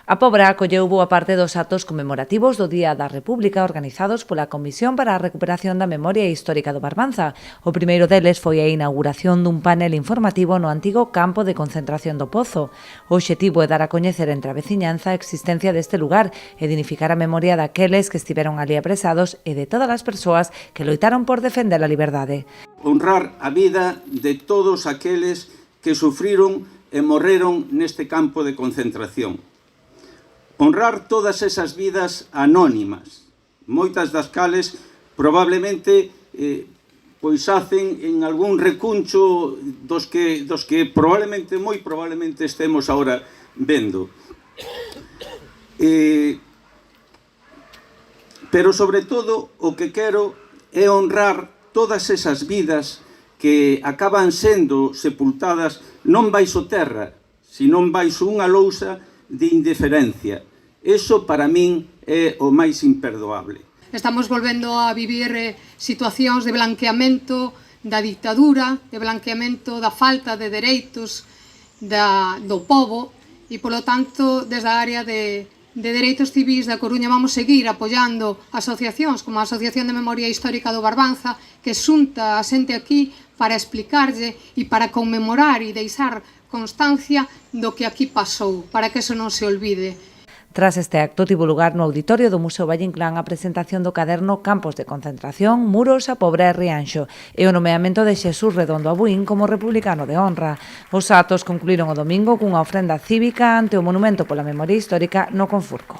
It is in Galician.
A Pobra acolleu boa parte dos actos conmemorativos do Día da República organizados pola Comisión para a Recuperación da Memoria Histórica do Barbanza. O primeiro deles foi a inauguración dun panel informativo no antigo campo de concentración do Pozo. O obxectivo é dar a coñecer entre a veciñanza a existencia deste lugar e dignificar a memoria daqueles que estiveron ali apresados e de todas as persoas que loitaron por defender a liberdade. Honrar a vida de todos aqueles que sufriron e morreron neste campo de concentración. Honrar todas esas vidas anónimas, moitas das cales probablemente pois hacen en algún recuncho dos que probablemente, moi probablemente estemos agora vendo. Pero sobre todo o que quero é honrar todas esas vidas que acaban sendo sepultadas non baixo terra, senón baixo unha lousa de indiferencia. Eso para min é o máis imperdoable. Estamos volvendo a vivir situacións de blanqueamento da ditadura, de blanqueamento da falta de dereitos do pobo e, polo tanto, desde a área de Dereitos Civís da Coruña vamos seguir apoiando asociacións como a Asociación de Memoria Histórica do Barbanza, que xunta a xente aquí para explicarlle e para conmemorar e deixar constancia do que aquí pasou, para que eso non se olvide. Tras este acto tivo lugar no auditorio do Museo Valle Inclán a presentación do caderno Campos de Concentración, Muros, a Pobra e Rianxo e o nomeamento de Xesús Redondo Abuín como republicano de honra. Os actos concluíron o domingo cunha ofrenda cívica ante o Monumento pola Memoria Histórica no Conforco.